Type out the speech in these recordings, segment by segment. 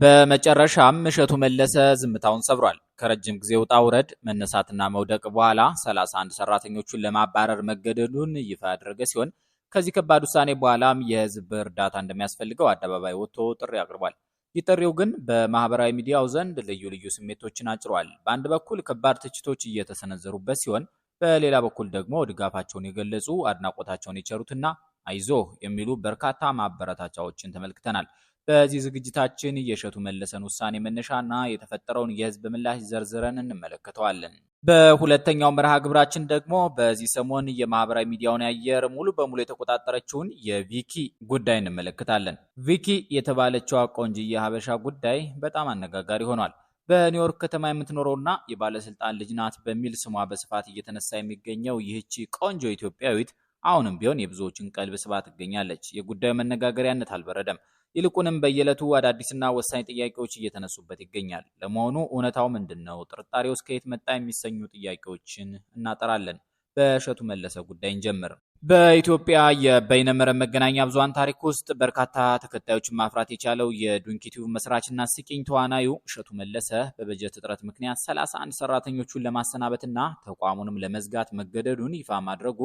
በመጨረሻም እሸቱ መለሰ ዝምታውን ሰብሯል። ከረጅም ጊዜ ውጣ ውረድ መነሳትና መውደቅ በኋላ 31 ሰራተኞቹን ለማባረር መገደዱን ይፋ ያደረገ ሲሆን ከዚህ ከባድ ውሳኔ በኋላም የህዝብ እርዳታ እንደሚያስፈልገው አደባባይ ወጥቶ ጥሪ አቅርቧል። ይህ ጥሪው ግን በማህበራዊ ሚዲያው ዘንድ ልዩ ልዩ ስሜቶችን አጭሯል። በአንድ በኩል ከባድ ትችቶች እየተሰነዘሩበት ሲሆን፣ በሌላ በኩል ደግሞ ድጋፋቸውን የገለጹ አድናቆታቸውን የቸሩትና አይዞህ የሚሉ በርካታ ማበረታቻዎችን ተመልክተናል። በዚህ ዝግጅታችን የእሸቱ መለሰን ውሳኔ መነሻና የተፈጠረውን የህዝብ ምላሽ ዘርዝረን እንመለከተዋለን። በሁለተኛው መርሃ ግብራችን ደግሞ በዚህ ሰሞን የማህበራዊ ሚዲያውን አየር ሙሉ በሙሉ የተቆጣጠረችውን የቪኪ ጉዳይ እንመለከታለን። ቪኪ የተባለችው ቆንጅዬ ሀበሻ ጉዳይ በጣም አነጋጋሪ ሆኗል። በኒውዮርክ ከተማ የምትኖረውና የባለስልጣን ልጅ ናት በሚል ስሟ በስፋት እየተነሳ የሚገኘው ይህቺ ቆንጆ ኢትዮጵያዊት አሁንም ቢሆን የብዙዎችን ቀልብ ስባ ትገኛለች። የጉዳዩ መነጋገሪያነት አልበረደም። ይልቁንም በየዕለቱ አዳዲስና ወሳኝ ጥያቄዎች እየተነሱበት ይገኛል። ለመሆኑ እውነታው ምንድነው? ጥርጣሬው እስከ የት መጣ? የሚሰኙ ጥያቄዎችን እናጠራለን። በእሸቱ መለሰ ጉዳይ እንጀምር። በኢትዮጵያ የበይነመረብ መገናኛ ብዙሃን ታሪክ ውስጥ በርካታ ተከታዮችን ማፍራት የቻለው የዱንኪቲዩብ መስራችና ስቂኝ ተዋናዩ እሸቱ መለሰ በበጀት እጥረት ምክንያት 31 ሰራተኞቹን ለማሰናበትና ተቋሙንም ለመዝጋት መገደዱን ይፋ ማድረጉ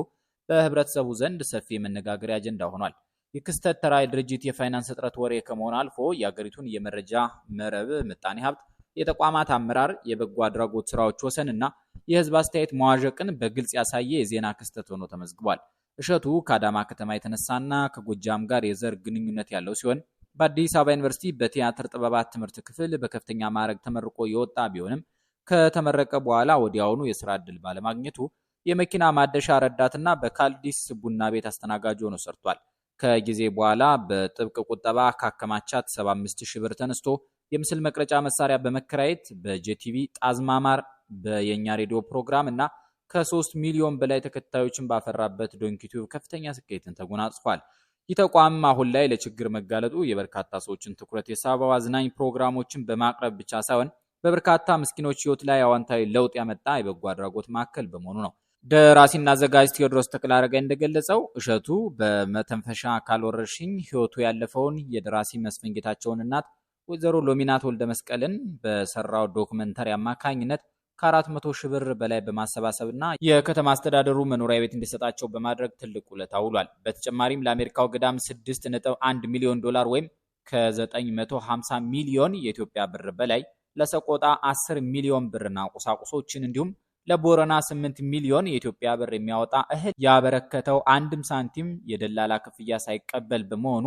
በህብረተሰቡ ዘንድ ሰፊ የመነጋገሪያ አጀንዳ ሆኗል። የክስተት ተራ ድርጅት የፋይናንስ እጥረት ወሬ ከመሆን አልፎ የአገሪቱን የመረጃ መረብ ምጣኔ ሀብት፣ የተቋማት አመራር፣ የበጎ አድራጎት ስራዎች ወሰንና የህዝብ አስተያየት መዋዠቅን በግልጽ ያሳየ የዜና ክስተት ሆኖ ተመዝግቧል። እሸቱ ከአዳማ ከተማ የተነሳና ከጎጃም ጋር የዘር ግንኙነት ያለው ሲሆን በአዲስ አበባ ዩኒቨርሲቲ በቲያትር ጥበባት ትምህርት ክፍል በከፍተኛ ማዕረግ ተመርቆ የወጣ ቢሆንም ከተመረቀ በኋላ ወዲያውኑ የስራ ዕድል ባለማግኘቱ የመኪና ማደሻ ረዳትና በካልዲስ ቡና ቤት አስተናጋጅ ሆኖ ሰርቷል። ከጊዜ በኋላ በጥብቅ ቁጠባ ካከማቻት 75,000 ብር ተነስቶ የምስል መቅረጫ መሳሪያ በመከራየት በጄቲቪ ጣዝማማር በየኛ ሬዲዮ ፕሮግራም እና ከ3 ሚሊዮን በላይ ተከታዮችን ባፈራበት ዶንኪቲዩብ ከፍተኛ ስኬትን ተጎናጽፏል። ይህ ተቋም አሁን ላይ ለችግር መጋለጡ የበርካታ ሰዎችን ትኩረት የሳበው አዝናኝ ፕሮግራሞችን በማቅረብ ብቻ ሳይሆን በበርካታ ምስኪኖች ህይወት ላይ አዎንታዊ ለውጥ ያመጣ የበጎ አድራጎት ማዕከል በመሆኑ ነው። ደራሲና አዘጋጅ ቴዎድሮስ ተክለአረጋይ እንደገለጸው እሸቱ በመተንፈሻ አካል ወረርሽኝ ህይወቱ ያለፈውን የደራሲ መስፍን ጌታቸውን እናት ወይዘሮ ሎሚናት ወልደ መስቀልን በሰራው ዶክመንተሪ አማካኝነት ከ400,000 ብር በላይ በማሰባሰብና የከተማ አስተዳደሩ መኖሪያ ቤት እንዲሰጣቸው በማድረግ ትልቅ ውለታ ውሏል። በተጨማሪም ለአሜሪካው ገዳም 6.1 ሚሊዮን ዶላር ወይም ከ950 ሚሊዮን የኢትዮጵያ ብር በላይ፣ ለሰቆጣ 10 ሚሊዮን ብርና ቁሳቁሶችን እንዲሁም ለቦረና 8 ሚሊዮን የኢትዮጵያ ብር የሚያወጣ እህል ያበረከተው አንድም ሳንቲም የደላላ ክፍያ ሳይቀበል በመሆኑ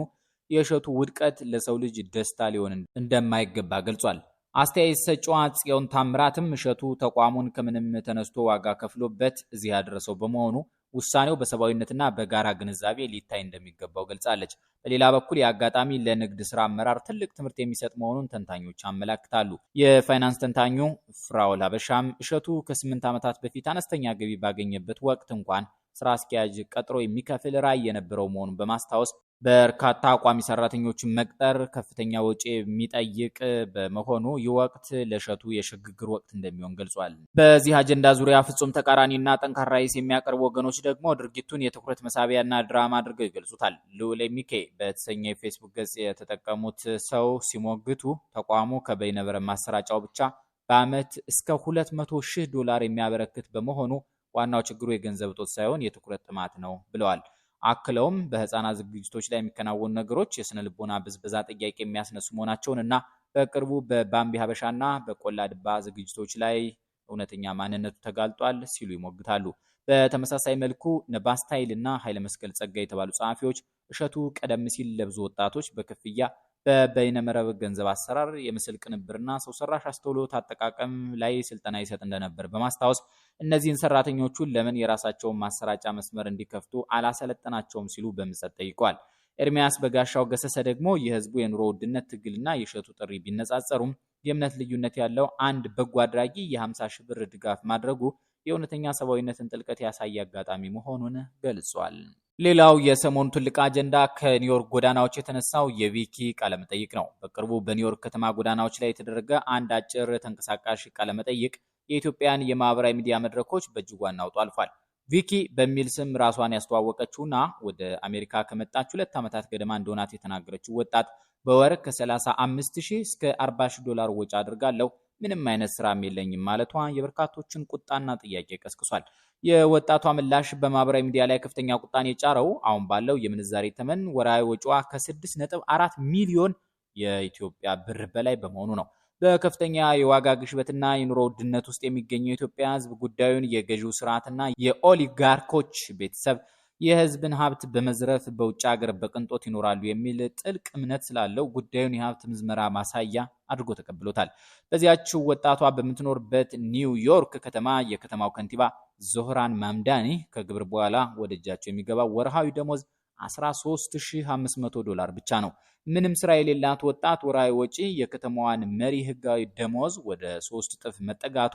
የእሸቱ ውድቀት ለሰው ልጅ ደስታ ሊሆን እንደማይገባ ገልጿል። አስተያየት ሰጪዋ ጽዮን ታምራትም እሸቱ ተቋሙን ከምንም ተነስቶ ዋጋ ከፍሎበት እዚህ ያደረሰው በመሆኑ ውሳኔው በሰብአዊነትና በጋራ ግንዛቤ ሊታይ እንደሚገባው ገልጻለች። በሌላ በኩል የአጋጣሚ ለንግድ ስራ አመራር ትልቅ ትምህርት የሚሰጥ መሆኑን ተንታኞች አመላክታሉ። የፋይናንስ ተንታኙ ፍራውል ሀበሻም እሸቱ ከ8 ዓመታት በፊት አነስተኛ ገቢ ባገኘበት ወቅት እንኳን ስራ አስኪያጅ ቀጥሮ የሚከፍል ራዕይ የነበረው መሆኑን በማስታወስ በርካታ ቋሚ ሰራተኞችን መቅጠር ከፍተኛ ወጪ የሚጠይቅ በመሆኑ ይህ ወቅት ለእሸቱ የሽግግር ወቅት እንደሚሆን ገልጿል። በዚህ አጀንዳ ዙሪያ ፍጹም ተቃራኒና ጠንካራ ሂስ የሚያቀርቡ ወገኖች ደግሞ ድርጊቱን የትኩረት መሳቢያና ድራማ አድርገው ይገልጹታል። ልዑል ሚኬ በተሰኘ የፌስቡክ ገጽ የተጠቀሙት ሰው ሲሞግቱ ተቋሙ ከበይነመረብ ማሰራጫው ብቻ በዓመት እስከ 200,000 ዶላር የሚያበረክት በመሆኑ ዋናው ችግሩ የገንዘብ እጦት ሳይሆን የትኩረት ጥማት ነው ብለዋል። አክለውም በህፃናት ዝግጅቶች ላይ የሚከናወኑ ነገሮች የስነ ልቦና ብዝበዛ ጥያቄ የሚያስነሱ መሆናቸውን እና በቅርቡ በባምቢ ሀበሻና በቆላ ድባ ዝግጅቶች ላይ እውነተኛ ማንነቱ ተጋልጧል ሲሉ ይሞግታሉ። በተመሳሳይ መልኩ ነባስታይል እና ኃይለ መስቀል ጸጋ የተባሉ ጸሐፊዎች እሸቱ ቀደም ሲል ለብዙ ወጣቶች በክፍያ በበይነመረብ ገንዘብ አሰራር፣ የምስል ቅንብርና ሰው ሰራሽ አስተውሎት አጠቃቀም ላይ ስልጠና ይሰጥ እንደነበር በማስታወስ እነዚህን ሰራተኞቹን ለምን የራሳቸውን ማሰራጫ መስመር እንዲከፍቱ አላሰለጠናቸውም ሲሉ በምጸት ጠይቀዋል። ኤርሚያስ በጋሻው ገሰሰ ደግሞ የህዝቡ የኑሮ ውድነት ትግልና የእሸቱ ጥሪ ቢነጻጸሩም የእምነት ልዩነት ያለው አንድ በጎ አድራጊ የ50,000 ብር ድጋፍ ማድረጉ የእውነተኛ ሰብአዊነትን ጥልቀት ያሳየ አጋጣሚ መሆኑን ገልጿል። ሌላው የሰሞኑ ትልቅ አጀንዳ ከኒውዮርክ ጎዳናዎች የተነሳው የቪኪ ቃለመጠይቅ ነው። በቅርቡ በኒውዮርክ ከተማ ጎዳናዎች ላይ የተደረገ አንድ አጭር ተንቀሳቃሽ ቃለመጠይቅ የኢትዮጵያን የማህበራዊ ሚዲያ መድረኮች በእጅጉ አናውጦ አልፏል። ቪኪ በሚል ስም ራሷን ያስተዋወቀችውና ወደ አሜሪካ ከመጣች 2 ዓመታት ገደማ እንደሆናት የተናገረችው ወጣት በወር ከ35,000 እስከ 40,000 ዶላር ወጪ አድርጋለሁ። ምንም አይነት ስራም የለኝም ማለቷ የበርካቶችን ቁጣና ጥያቄ ቀስቅሷል። የወጣቷ ምላሽ በማህበራዊ ሚዲያ ላይ ከፍተኛ ቁጣን የጫረው አሁን ባለው የምንዛሬ ተመን ወራዊ ወጪዋ ከ6.4 ሚሊዮን የኢትዮጵያ ብር በላይ በመሆኑ ነው። በከፍተኛ የዋጋ ግሽበትና የኑሮ ውድነት ውስጥ የሚገኘው የኢትዮጵያ ሕዝብ ጉዳዩን የገዢው ስርዓትና የኦሊጋርኮች ቤተሰብ የህዝብን ሀብት በመዝረፍ በውጭ ሀገር በቅንጦት ይኖራሉ የሚል ጥልቅ እምነት ስላለው ጉዳዩን የሀብት ምዝመራ ማሳያ አድርጎ ተቀብሎታል። በዚያችው ወጣቷ በምትኖርበት ኒውዮርክ ከተማ የከተማው ከንቲባ ዞህራን ማምዳኒ ከግብር በኋላ ወደ እጃቸው የሚገባው ወርሃዊ ደሞዝ 13,500 ዶላር ብቻ ነው። ምንም ስራ የሌላት ወጣት ወርሃዊ ወጪ የከተማዋን መሪ ህጋዊ ደሞዝ ወደ 3 እጥፍ መጠጋቱ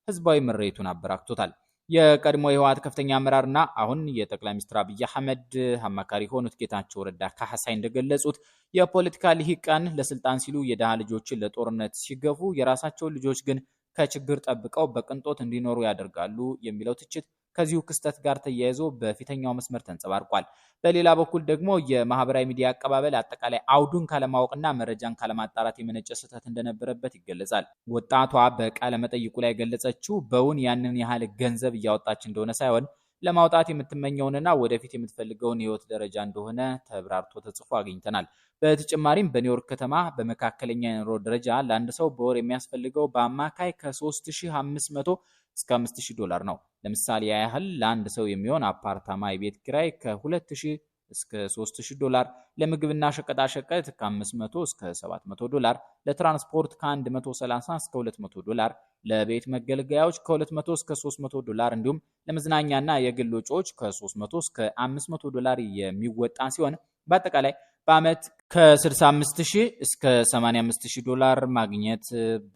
ህዝባዊ ምሬቱን አበራክቶታል። የቀድሞ የህወሓት ከፍተኛ አመራርና አሁን የጠቅላይ ሚኒስትር አብይ አህመድ አማካሪ ሆኑት ጌታቸው ረዳ ካህሳይ እንደገለጹት የፖለቲካ ልሂቃን ለስልጣን ሲሉ የደሃ ልጆችን ለጦርነት ሲገፉ የራሳቸውን ልጆች ግን ከችግር ጠብቀው በቅንጦት እንዲኖሩ ያደርጋሉ የሚለው ትችት ከዚሁ ክስተት ጋር ተያይዞ በፊተኛው መስመር ተንጸባርቋል። በሌላ በኩል ደግሞ የማህበራዊ ሚዲያ አቀባበል አጠቃላይ አውዱን ካለማወቅና መረጃን ካለማጣራት የመነጨ ስህተት እንደነበረበት ይገለጻል። ወጣቷ በቃለ መጠይቁ ላይ ገለጸችው በውን ያንን ያህል ገንዘብ እያወጣች እንደሆነ ሳይሆን ለማውጣት የምትመኘውንና ወደፊት የምትፈልገውን የህይወት ደረጃ እንደሆነ ተብራርቶ ተጽፎ አግኝተናል። በተጨማሪም በኒውዮርክ ከተማ በመካከለኛ የኑሮ ደረጃ ለአንድ ሰው በወር የሚያስፈልገው በአማካይ ከ3,500 እስከ 5,000 ዶላር ነው። ለምሳሌ ያህል ለአንድ ሰው የሚሆን አፓርታማ የቤት ኪራይ ከ2,000 እስከ 3,000 ዶላር፣ ለምግብና ሸቀጣሸቀጥ ከ500 እስከ 700 ዶላር፣ ለትራንስፖርት ከ130 እስከ 200 ዶላር፣ ለቤት መገልገያዎች ከ200 እስከ 300 ዶላር እንዲሁም ለመዝናኛና የግል ወጪዎች ከ300 እስከ 500 ዶላር የሚወጣ ሲሆን በአጠቃላይ በአመት ከ65,000 እስከ 85,000 ዶላር ማግኘት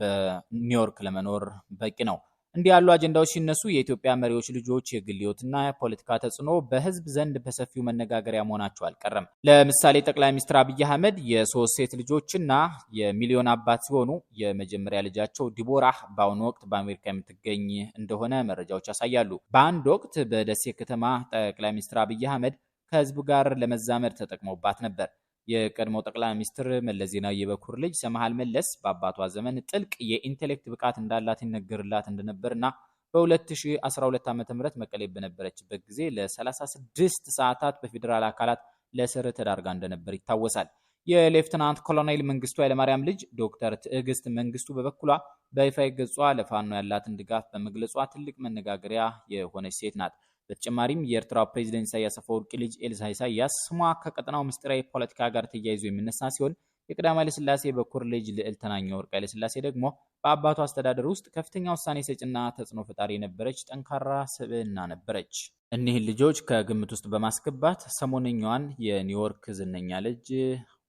በኒውዮርክ ለመኖር በቂ ነው። እንዲህ ያሉ አጀንዳዎች ሲነሱ የኢትዮጵያ መሪዎች ልጆች የግል ህይወትና ፖለቲካ ተጽዕኖ በህዝብ ዘንድ በሰፊው መነጋገሪያ መሆናቸው አልቀረም። ለምሳሌ ጠቅላይ ሚኒስትር አብይ አህመድ የ3 ሴት ልጆችና የሚሊዮን አባት ሲሆኑ የመጀመሪያ ልጃቸው ዲቦራህ በአሁኑ ወቅት በአሜሪካ የምትገኝ እንደሆነ መረጃዎች ያሳያሉ። በአንድ ወቅት በደሴ ከተማ ጠቅላይ ሚኒስትር አብይ አህመድ ከህዝቡ ጋር ለመዛመድ ተጠቅመውባት ነበር። የቀድሞው ጠቅላይ ሚኒስትር መለስ ዜናዊ የበኩር ልጅ ሰምሃል መለስ በአባቷ ዘመን ጥልቅ የኢንቴሌክት ብቃት እንዳላት ይነገርላት እንደነበርና በ2012 ዓ.ም መቀሌ በነበረችበት ጊዜ ለ36 ሰዓታት በፌዴራል አካላት ለእስር ተዳርጋ እንደነበር ይታወሳል። የሌፍትናንት ኮሎኔል መንግስቱ ኃይለማርያም ልጅ ዶክተር ትዕግስት መንግስቱ በበኩሏ በይፋዊ ገጿ ለፋኖ ያላትን ድጋፍ በመግለጿ ትልቅ መነጋገሪያ የሆነች ሴት ናት። በተጨማሪም የኤርትራው ፕሬዝዳንት ኢሳያስ አፈወርቂ ልጅ ኤልሳ ኢሳያስ ስሟ ከቀጠናው ምስጢራዊ ፖለቲካ ጋር ተያይዞ የሚነሳ ሲሆን የቀዳማዊ ኃይለ ሥላሴ በኩር ልጅ ልዕልት ተናኘ ወርቅ ኃይለ ሥላሴ ደግሞ በአባቷ አስተዳደር ውስጥ ከፍተኛ ውሳኔ ሰጭና ተጽዕኖ ፈጣሪ የነበረች ጠንካራ ስብዕና ነበረች። እኒህን ልጆች ከግምት ውስጥ በማስገባት ሰሞነኛዋን የኒውዮርክ ዝነኛ ልጅ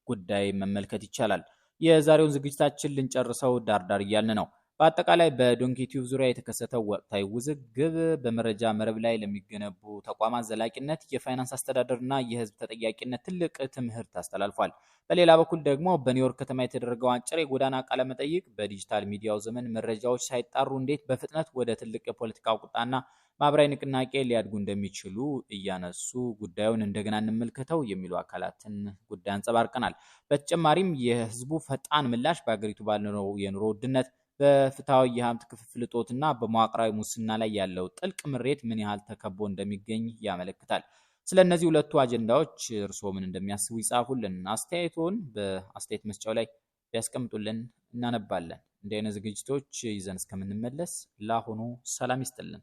ጉዳይ መመልከት ይቻላል። የዛሬውን ዝግጅታችን ልንጨርሰው ዳርዳር እያልን ነው። በአጠቃላይ በዶንኪ ቲዩብ ዙሪያ የተከሰተው ወቅታዊ ውዝግብ በመረጃ መረብ ላይ ለሚገነቡ ተቋማት ዘላቂነት፣ የፋይናንስ አስተዳደርና የህዝብ ተጠያቂነት ትልቅ ትምህርት አስተላልፏል። በሌላ በኩል ደግሞ በኒውዮርክ ከተማ የተደረገው አጭር የጎዳና ቃለ መጠይቅ በዲጂታል ሚዲያው ዘመን መረጃዎች ሳይጣሩ እንዴት በፍጥነት ወደ ትልቅ የፖለቲካ ቁጣና ማህበራዊ ንቅናቄ ሊያድጉ እንደሚችሉ እያነሱ ጉዳዩን እንደገና እንመልከተው የሚሉ አካላትን ጉዳይ አንጸባርቀናል። በተጨማሪም የህዝቡ ፈጣን ምላሽ በአገሪቱ ባለው የኑሮ ውድነት በፍትሃዊ የሀብት ክፍፍል እጦትና በመዋቅራዊ ሙስና ላይ ያለው ጥልቅ ምሬት ምን ያህል ተከቦ እንደሚገኝ ያመለክታል። ስለነዚህ ሁለቱ አጀንዳዎች እርስዎ ምን እንደሚያስቡ ይጻፉልን። አስተያየቶን በአስተያየት መስጫው ላይ ቢያስቀምጡልን እናነባለን። እንዲህ አይነት ዝግጅቶች ይዘን እስከምንመለስ ለአሁኑ ሰላም ይስጥልን።